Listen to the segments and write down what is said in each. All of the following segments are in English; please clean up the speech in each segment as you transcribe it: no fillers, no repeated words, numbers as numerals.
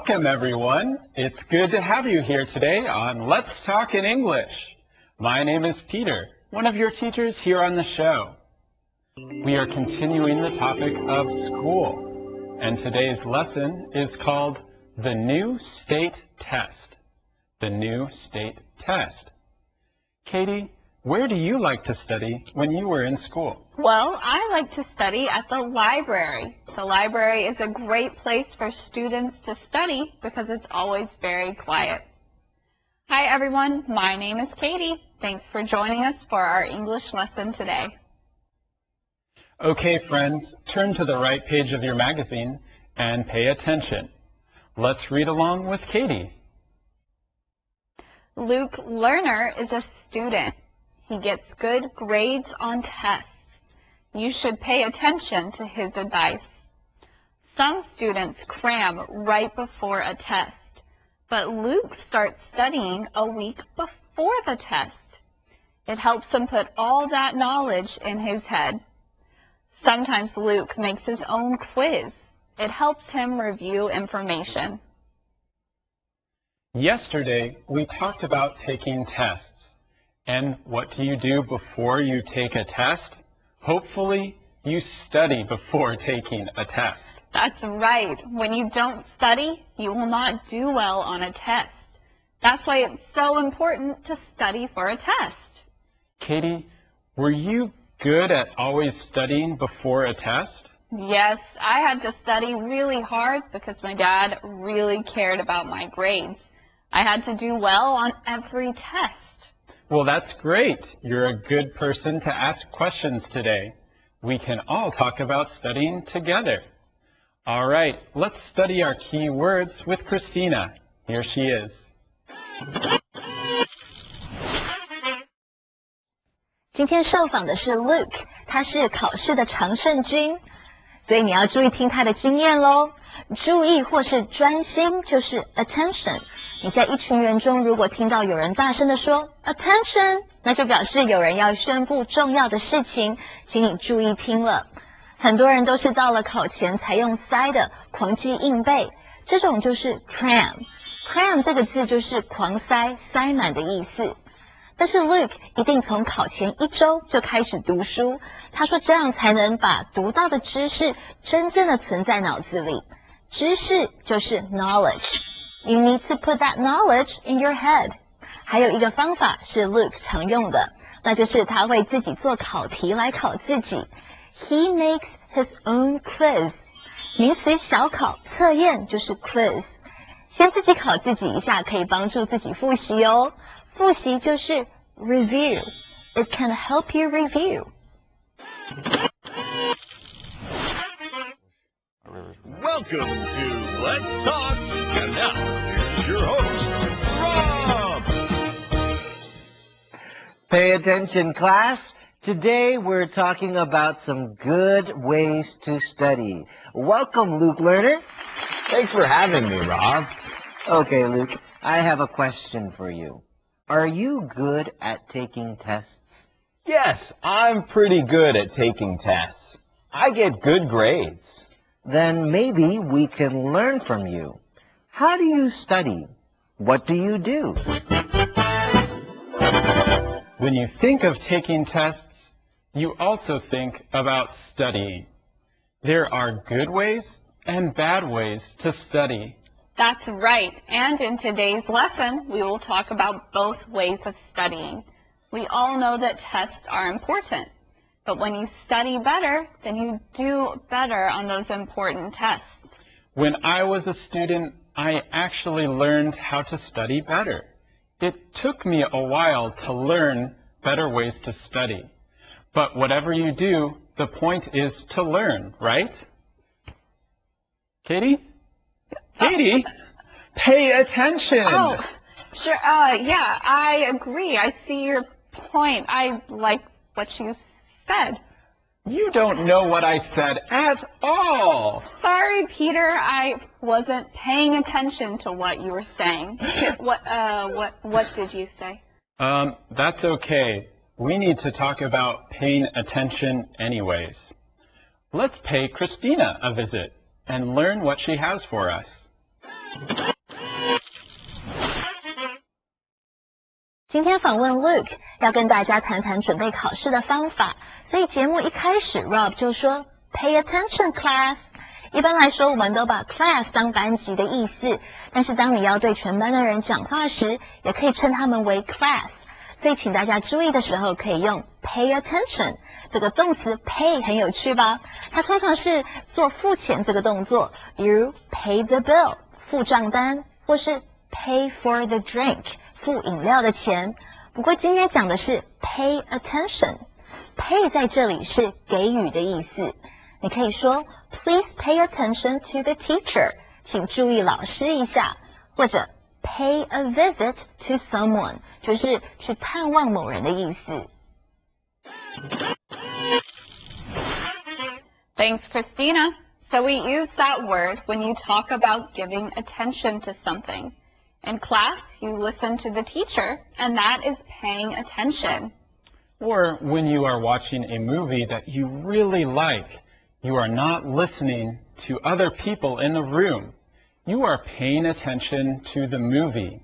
Welcome, everyone. It's good to have you here today on Let's Talk in English. My name is Peter, one of your teachers here on the show. We are continuing the topic of school, and today's lesson is called The New State Test. The New State Test. Katie, where do you like to study when you were in school? Well, I like to study at the library. The library is a great place for students to study because it's always very quiet. Hi everyone, my name is Katie. Thanks for joining us for our English lesson today. Okay, friends, turn to the right page of your magazine and pay attention. Let's read along with Katie. Luke Lerner is a student. He gets good grades on tests. You should pay attention to his advice. Some students cram right before a test, but Luke starts studying a week before the test. It helps him put all that knowledge in his head. Sometimes Luke makes his own quiz. It helps him review information. Yesterday, we talked about taking tests. And what do you do before you take a test? Hopefully, you study before taking a test. That's right. When you don't study, you will not do well on a test. That's why it's so important to study for a test. Katie, were you good at always studying before a test? Yes, I had to study really hard because my dad really cared about my grades. I had to do well on every test. Well, that's great. You're a good person to ask questions today. We can all talk about studying together. All right, let's study our key words with Christina. Here she is. 今天受访的是 Luke， 他是考试的常胜军，所以你要注意听他的经验咯。注意或是专心就是 attention。你在一群人中，如果听到有人大声地说 attention， 那就表示有人要宣布重要的事情，请你注意听了。很多人都是到了考前才用塞的狂记硬背，这种就是 cram。cram 这个字就是狂塞、塞满的意思。但是 Luke 一定从考前1周就开始读书，他说这样才能把读到的知识真正的存在脑子里。知识就是 knowledge。You need to put that knowledge in your head. 还有一个方法是 Luke 常用的，那就是他会自己做考题来考自己。He makes his own quiz. 名词小考测验就是 quiz。先自己考自己一下，可以帮助自己复习哦。复习就是 review. It can help you review. Welcome to Let's Talk. And now, here's your host, Rob. Pay attention, class. Today we're talking about some good ways to study. Welcome, Luke Lerner. Thanks for having me, Rob. Okay, Luke, I have a question for you. Are you good at taking tests? Yes, I'm pretty good at taking tests. I get good grades. Then maybe we can learn from you. How do you study? What do you do? When you think of taking tests, you also think about studying. There are good ways and bad ways to study. That's right. And in today's lesson, we will talk about both ways of studying. We all know that tests are important. But when you study better, then you do better on those important tests. When I was a student, I actually learned how to study better. It took me a while to learn better ways to study. But whatever you do, the point is to learn, right? Katie? Katie, pay attention. Oh, sure. Yeah, I agree. I see your point. I like what you said. You don't know what I said at all. Sorry, Peter. I wasn't paying attention to what you were saying. What did you say? That's okay. We need to talk about paying attention anyways. Let's pay Christina a visit and learn what she has for us. 今天访问 Luke， 要跟大家谈谈准备考试的方法。所以节目一开始 Rob 就说 Pay attention, class。一般来说，我们都把 class 当班级的意思，但是当你要对全班的人讲话时，也可以称他们为 class。所以请大家注意的时候，可以用 pay attention。这个动词 pay 很有趣吧？它通常是做付钱这个动作，比如 pay the bill 付账单，或是 pay for the drink 付饮料的钱。不过今天讲的是 pay attention。pay 在这里是给予的意思。你可以说 Please pay attention to the teacher， 请注意老师一下，或者 pay a visit to someone， 就是去探望某人的意思。Thanks, Christina. So we use that word when you talk about giving attention to something. In class, you listen to the teacher, and that is paying attention. Or when you are watching a movie that you really like, you are not listening to other people in the room. You are paying attention to the movie.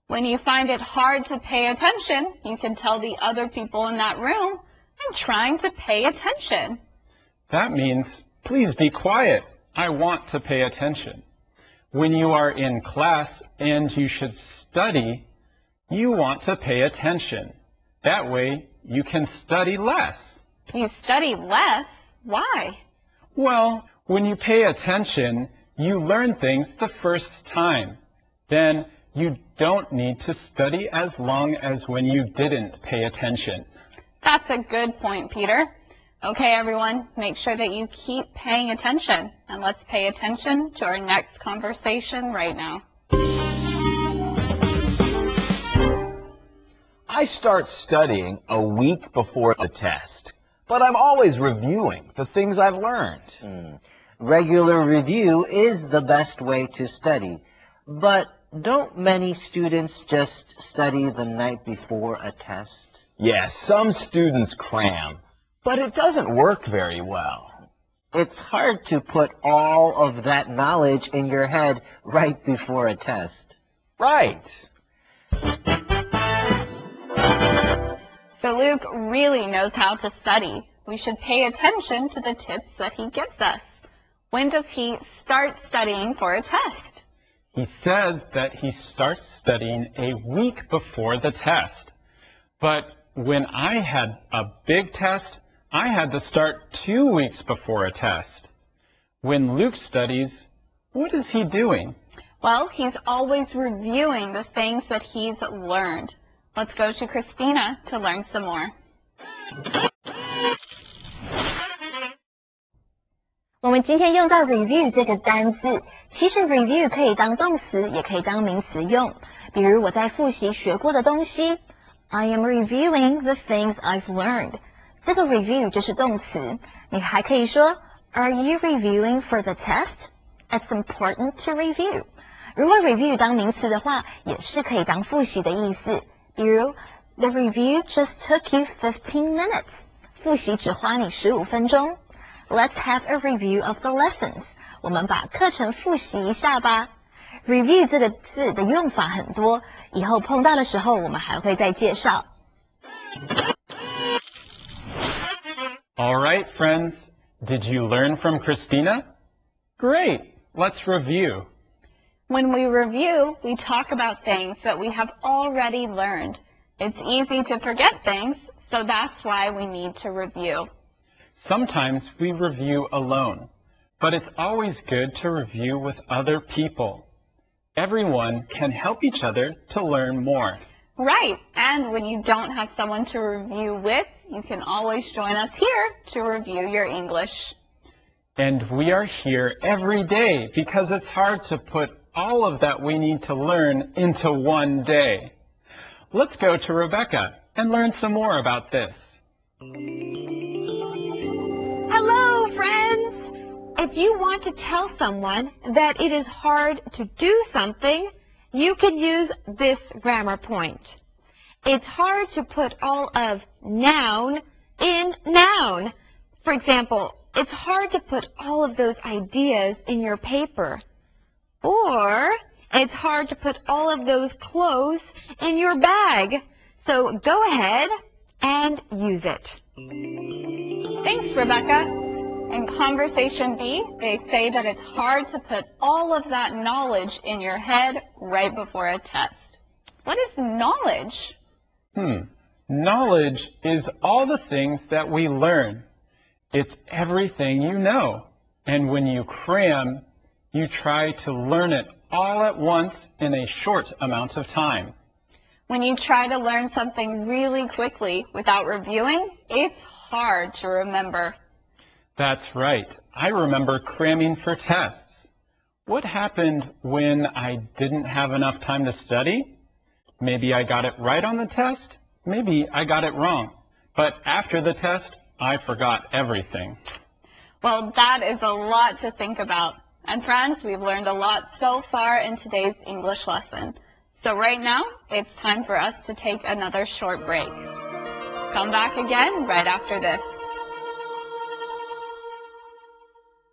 When you find it hard to pay attention, you can tell the other people in that room, I'm trying to pay attention. That means, please be quiet. I want to pay attention. When you are in class and you should study, you want to pay attention. That way, you can study less. You study less? Why? Well, when you pay attention, you learn things the first time. Then you don't need to study as long as when you didn't pay attention. That's a good point, Peter. Okay, everyone, make sure that you keep paying attention. And let's pay attention to our next conversation right now. I start studying a week before the test, but I'm always reviewing the things I've learned. Regular review is the best way to study, but don't many students just study the night before a test? Yes, some students cram, but it doesn't work very well. It's hard to put all of that knowledge in your head right before a test. Right. So Luke really knows how to study. We should pay attention to the tips that he gives us. When does he start studying for a test? He says that he starts studying a week before the test. But when I had a big test, I had to start 2 weeks before a test. When Luke studies, what is he doing? Well, he's always reviewing the things that he's learned. Let's go to Christina to learn some more. 我们今天用到 review 这个单字，其实 review 可以当动词，也可以当名词用。比如我在复习学过的东西 ，I am reviewing the things I've learned。这个 review 就是动词。你还可以说 Are you reviewing for the test? It's important to review。如果 review 当名词的话，也是可以当复习的意思。比如 The review just took you 15 minutes。复习只花你15分钟。Let's have a review of the lessons. 我们把课程复习一下吧。Review 这个字的用法很多，以后碰到的时候我们还会再介绍。All right, friends. Did you learn from Christina? Great. Let's review. When we review, we talk about things that we have already learned. It's easy to forget things, so that's why we need to review. Sometimes we review alone, but it's always good to review with other people. Everyone can help each other to learn more. Right, and when you don't have someone to review with, you can always join us here to review your English. And we are here every day because it's hard to put all of that we need to learn into one day. Let's go to Rebecca and learn some more about this. Hello, friends! If you want to tell someone that it is hard to do something, you can use this grammar point. It's hard to put all of noun in noun. For example, it's hard to put all of those ideas in your paper. Or it's hard to put all of those clothes in your bag. So go ahead and use it. Thanks, Rebecca. In Conversation B, they say that it's hard to put all of that knowledge in your head right before a test. What is knowledge? Knowledge is all the things that we learn. It's everything you know. And when you cram, you try to learn it all at once in a short amount of time. When you try to learn something really quickly without reviewing, it's hard to remember. That's right. I remember cramming for tests. What happened when I didn't have enough time to study? Maybe I got it right on the test. Maybe I got it wrong. But after the test, I forgot everything. Well, that is a lot to think about. And friends, we've learned a lot so far in today's English lesson. So right now, it's time for us to take another short break. Come back again right after this.